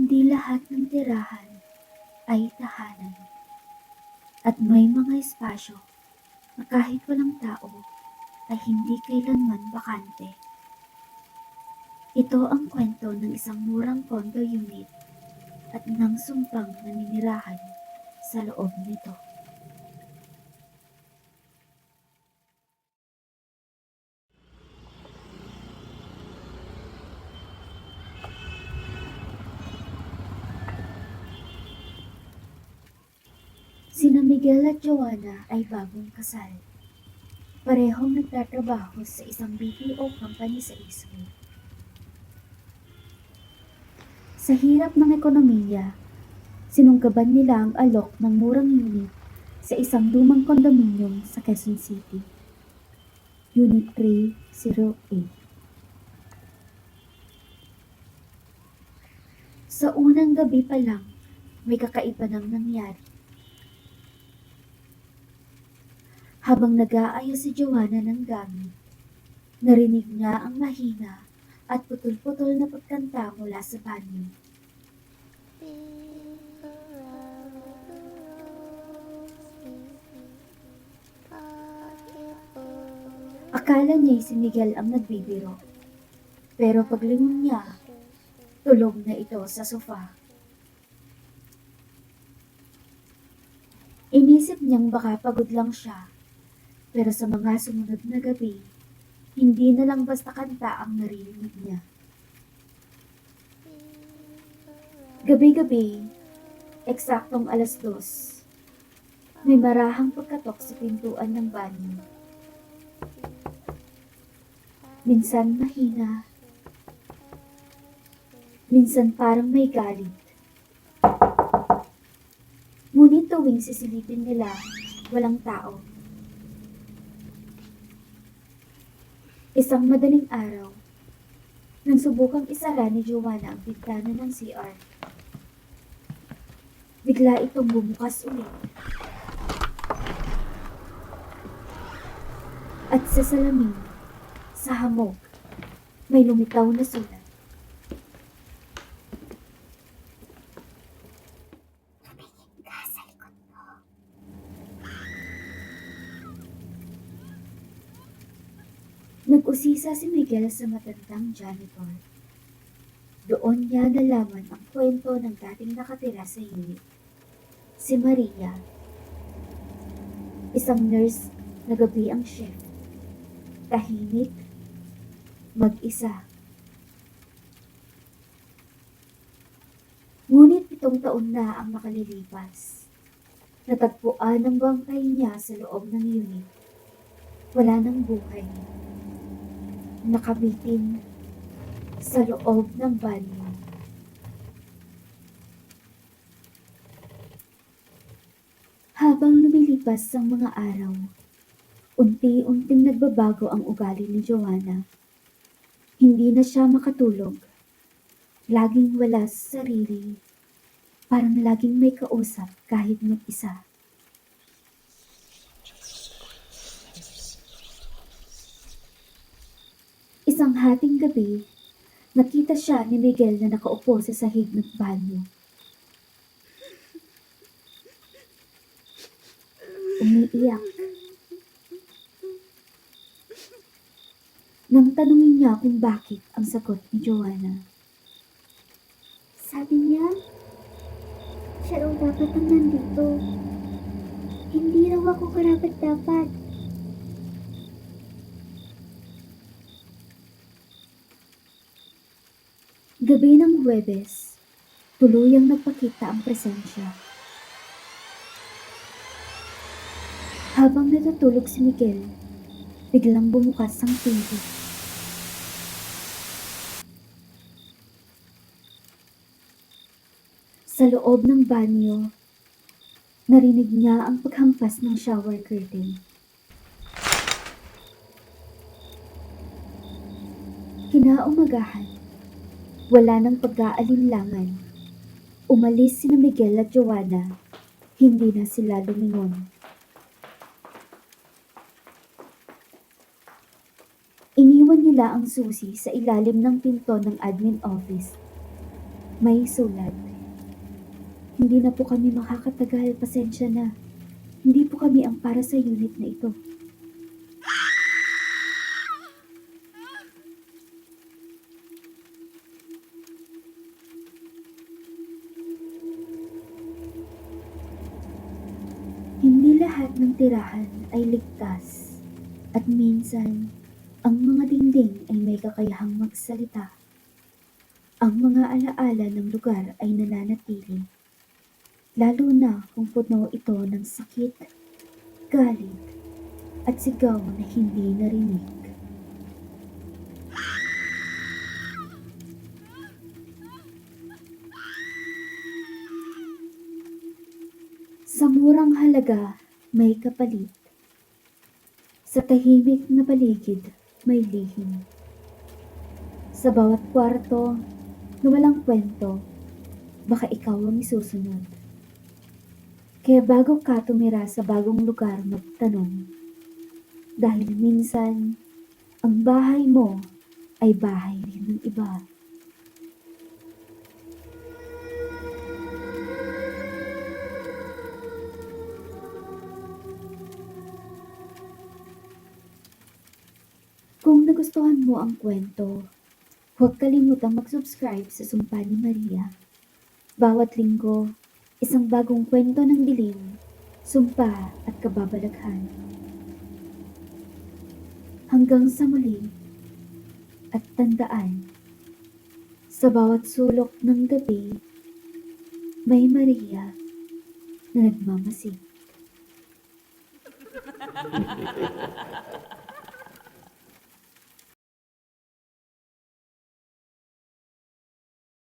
Hindi lahat ng tirahan ay tahanan at may mga espasyo na kahit walang tao ay hindi kailanman bakante. Ito ang kwento ng isang murang condo unit at ng sumpang naninirahan sa loob nito. Sina Miguel at Joanna ay bagong kasal. Parehong nagtatrabaho sa isang BPO company sa Eastwood. Sa hirap ng ekonomiya, sinunggaban nila ang alok ng murang unit sa isang lumang kondominium sa Quezon City. Unit 308. Sa unang gabi pa lang, may kakaiba nang nangyari. Habang nag-aayos si Joanna ng gamit, narinig niya ang mahina at putol-putol na pagkanta mula sa banyo. Akala niya si Miguel ang nagbibiro, pero paglingon niya, tulog na ito sa sofa. Inisip niyang baka pagod lang siya, pero sa mga sumunod na gabi, hindi na lang basta kanta ang narinig niya. Gabi-gabi, eksaktong 2:00, may marahang pagkatok sa pintuan ng banyo. Minsan mahina, minsan parang may galit. Ngunit tuwing sisilipin nila, walang tao. Isang madaling araw, nang subukang isara ni Joanna ang bintana ng CR, bigla itong bumukas ulit. At sa salamin, sa hamog, may lumitaw na sulat. Tumingin ka sa likod mo. Nag-usisa si Miguel sa matandang janitor. Doon niya nalaman ang kwento ng dating nakatira sa unit. Si Maria, isang nurse na gabi ang shift. Tahimik, mag-isa. Ngunit 7 taon na ang nakalilipas. Natagpuan ang bangkay niya sa loob ng unit. Wala nang buhay. Nakabitin sa loob ng banyo. Habang lumilipas ang mga araw, unti-unting nagbabago ang ugali ni Joanna. Hindi na siya makatulog. Laging wala sa sarili. Parang laging may kausap kahit mag-isa. Isang hating gabi, nakita siya ni Miguel na nakaupo sa sahig ng banyo. Umiiyak. Nang tanungin niya kung bakit, ang sagot ni Joanna. Sabi niya, siya raw dapat ang nandito. Hindi raw ako karapat-dapat. Gabi ng Huwebes, tuluyang nagpakita ang presensya. Habang natutulog si Miguel, biglang bumukas ang pinto. Sa loob ng banyo, narinig niya ang paghampas ng shower curtain. Kinaumagahan, wala nang pag-aalinlangan. Umalis sina Miguel at Joanna, hindi na sila lumingon. Iniwan nila ang susi sa ilalim ng pinto ng admin office. May sulat. Hindi na po kami makakatagal, pasensya na. Hindi po kami ang para sa unit na ito. Hindi lahat ng tirahan ay ligtas at minsan ang mga dingding ay may kakayahang magsalita. Ang mga alaala ng lugar ay nananatili, lalo na kung puno ito ng sakit, galit, at sigaw na hindi narinig. Sa murang halaga, may kapalit. Sa tahimik na paligid, may lihim. Sa bawat kwarto na walang kwento, baka ikaw ang isusunod. Kaya bago ka tumira sa bagong lugar, magtanong. Dahil minsan, ang bahay mo ay bahay rin ng iba. Kung nagustuhan mo ang kwento, huwag kalimutang mag-subscribe sa Sumpa ni Maria. Bawat linggo, isang bagong kwento ng dilim, sumpa at kababalaghan. Hanggang sa muli, at tandaan, sa bawat sulok ng gabi, may Maria na nagmamasid.